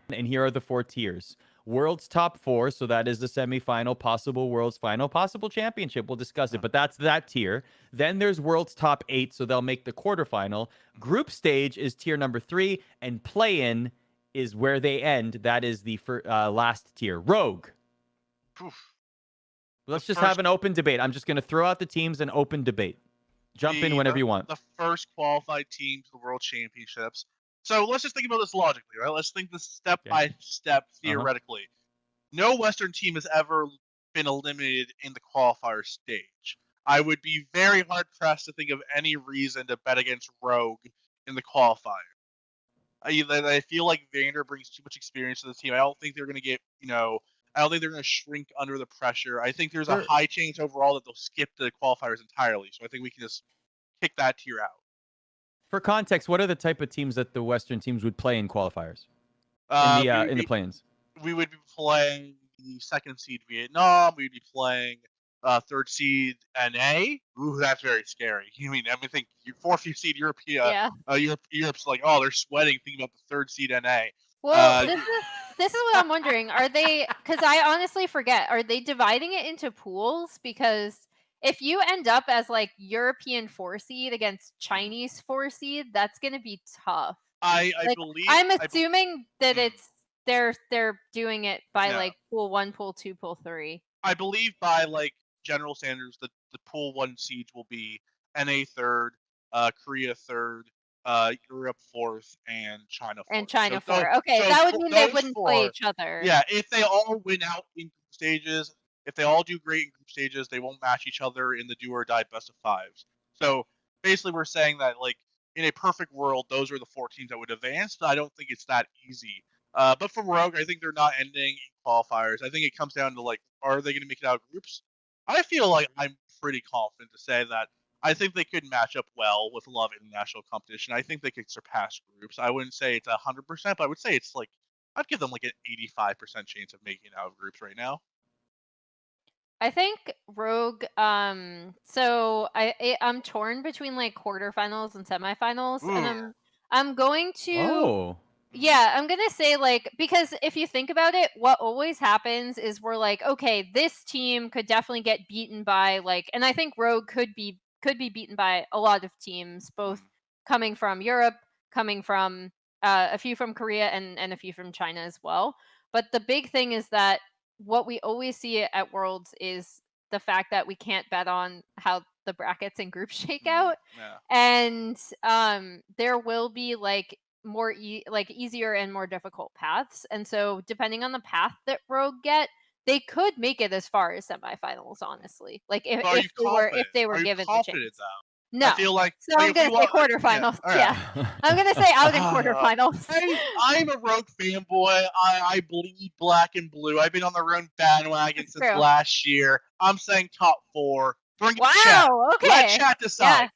And here are the 4 tiers. World's top 4, so that is the semifinal, possible World's final, possible championship. We'll discuss it, but that's that tier. Then there's World's top 8, so they'll make the quarterfinal. Group stage is tier number 3, and play-in is where they end. That is the last tier. Rogue. Oof. Let's just have an open debate. I'm just going to throw out the teams and open debate. Jump in whenever you want. The first qualified team to the World Championships. So let's just think about this logically, right? Let's think this step by step theoretically. No Western team has ever been eliminated in the qualifier stage. I would be very hard pressed to think of any reason to bet against Rogue in the qualifier. I feel like Vander brings too much experience to the team. I don't think they're going to get, I don't think they're going to shrink under the pressure. I think there's a high chance overall that they'll skip the qualifiers entirely. So I think we can just kick that tier out. For context, what are the type of teams that the Western teams would play in qualifiers? In the play-ins? We would be playing the 2nd seed Vietnam. We'd be playing 3rd seed NA. Ooh, that's very scary. I think 4th seed Europe. Europe's like, oh, they're sweating thinking about the 3rd seed NA. Well, this is what I'm wondering. Are they? Because I honestly forget. Are they dividing it into pools? Because if you end up as like European 4 seed against Chinese 4 seed, that's going to be tough. I believe. I'm assuming that it's they're doing it by like pool 1, pool 2, pool 3. I believe by like general standards, the pool 1 seeds will be NA 3rd, Korea 3rd, Europe 4th, and China 4th. And China 4th. Okay, so that would mean they wouldn't play each other. Yeah, if they all win out in group stages, if they all do great in group stages, they won't match each other in the do or die best of 5s. So basically, we're saying that like in a perfect world, those are the 4 teams that would advance. But I don't think it's that easy. But for Rogue, I think they're not ending in qualifiers. I think it comes down to like, are they going to make it out of groups? I feel like I'm pretty confident to say that I think they could match up well with a lot of international competition. I think they could surpass groups. I wouldn't say it's 100%, but I would say it's like, I'd give them like an 85% chance of making it out of groups right now. I think Rogue, so I'm torn between like quarterfinals and semifinals. Ooh. And I'm going to... Oh. Yeah, I'm going to say like, because if you think about it, what always happens is we're like, okay, this team could definitely get beaten by like, and I think Rogue could be beaten by a lot of teams, both coming from Europe, coming from a few from Korea and a few from China as well. But the big thing is that what we always see at Worlds is the fact that we can't bet on how the brackets and groups shake out. And there will be like more easier and more difficult paths. And so depending on the path that Rogue get, they could make it as far as semifinals, honestly. Like if they were given the chance. Though? No. I feel like, so I'm going to say quarterfinals. Yeah. I'm going to say out in quarterfinals. I'm a Rogue fanboy. I bleed black and blue. I've been on the Rogue bandwagon since last year. I'm saying top 4. Bring it to chat. Okay. Let chat decide. Yeah.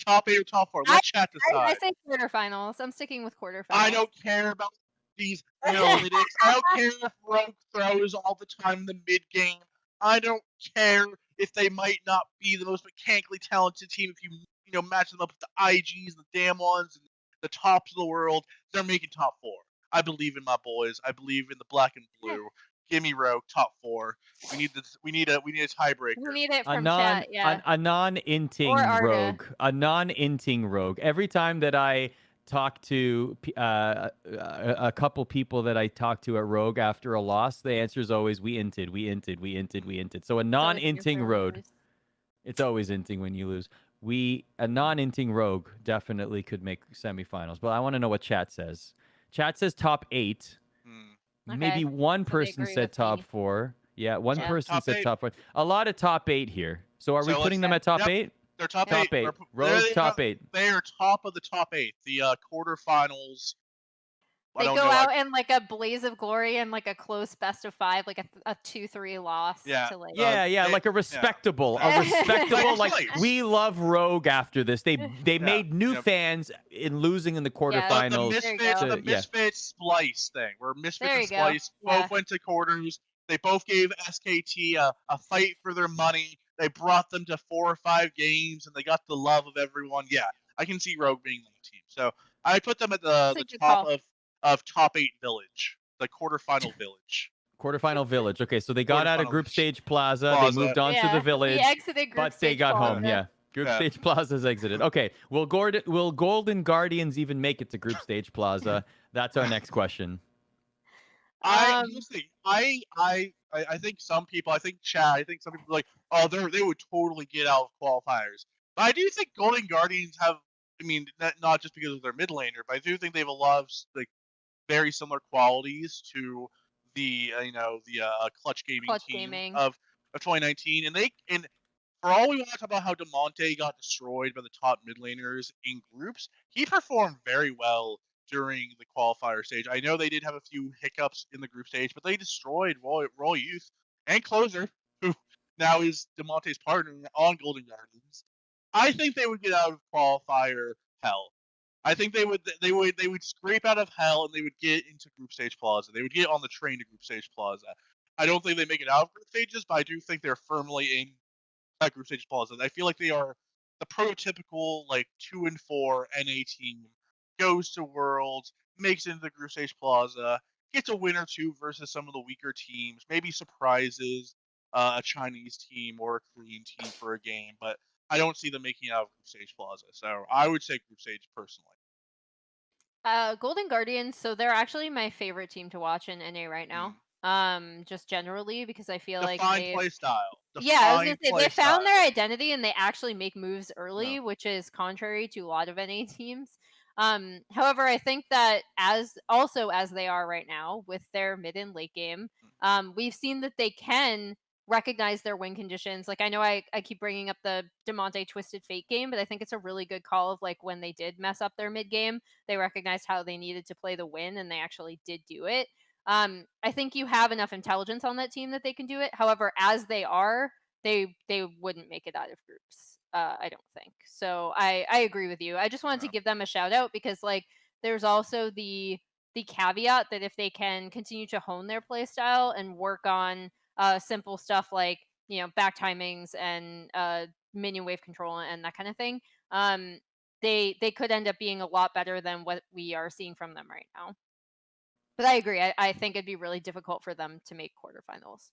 Top 8 or top 4. Let chat decide. I say quarterfinals. I'm sticking with quarterfinals. I don't care about these analytics. I don't care if Rogue throws all the time in the mid game. I don't care if they might not be the most mechanically talented team. If you match them up with the IGs, the damn ones, and the tops of the world, they're making top 4. I believe in my boys. I believe in the black and blue. Give me Rogue top 4. We need a tiebreaker. We need it from chat. Yeah. A non-inting Rogue. A non-inting Rogue. Every time that I talk to a couple people that I talk to at Rogue after a loss, the answer is always we inted. So a non-inting Rogue. It's always inting when you lose. A non-inting Rogue definitely could make semifinals, but I want to know what chat says. Chat says top 8. Maybe one person said top 4. Yeah, one person said top 4. A lot of top 8 here. So are we putting them at top 8? They're top 8. Rogue top 8. They are top of the top 8. The quarterfinals. They go out in like a blaze of glory and like a close best of 5, like a 2-3 loss. Yeah, like a respectable, like we love Rogue after this. They made new fans in losing in the quarterfinals. The Misfits Splice thing, where Misfits and Splice both went to quarters. They both gave SKT a fight for their money. They brought them to 4 or 5 games, and they got the love of everyone. Yeah, I can see Rogue being that team. So I put them at the top of top 8 village. the quarterfinal village. Quarterfinal village. Okay, so they got out of Quarterfinal group stage plaza. They Plaza. moved on to the village. We exited group But they stage got plaza. home. Yeah. Group Yeah. stage plaza's exited. Okay. Will Golden Guardians even make it to group stage plaza? That's our next question. Honestly, I think some people, I think Chad, I think some people are like, oh, they would totally get out of qualifiers. But I do think Golden Guardians have, I mean, not just because of their mid laner, but I do think they have a lot of like very similar qualities to the Clutch Gaming team of 2019, and for all we want to talk about how DeMonte got destroyed by the top mid laners in groups, he performed very well during the qualifier stage. I know they did have a few hiccups in the group stage, but they destroyed Royal Youth and Closer, who now is DeMonte's partner on Golden Guardians. I think they would get out of qualifier hell. I think they would scrape out of hell and they would get into group stage plaza. They would get on the train to group stage plaza. I don't think they make it out of group stages, but I do think they're firmly in that group stage plaza. I feel like they are the prototypical like 2 and 4 NA team. Goes to Worlds, makes it into the group stage plaza, gets a win or two versus some of the weaker teams, maybe surprises a Chinese team or a Korean team for a game, but I don't see them making it out of group stage plaza. So I would say group stage personally. Golden Guardians, so they're actually my favorite team to watch in NA right now. Just generally because I feel like Defined play style. I was gonna say they found their identity and they actually make moves early, Yeah. which is contrary to a lot of NA teams. However, I think that as they are right now with their mid and late game, we've seen that they can recognize their win conditions. Like I know I keep bringing up the DeMonte Twisted Fate game, but I think it's a really good call of like when they did mess up their mid game, they recognized how they needed to play the win and they actually did do it. I think you have enough intelligence on that team that they can do it. However, as they are, they wouldn't make it out of groups. I don't think. So I agree with you. I just wanted to give them a shout out because like there's also the caveat that if they can continue to hone their play style and work on simple stuff like back timings and minion wave control and that kind of thing, they could end up being a lot better than what we are seeing from them right now. But I agree. I think it'd be really difficult for them to make quarterfinals.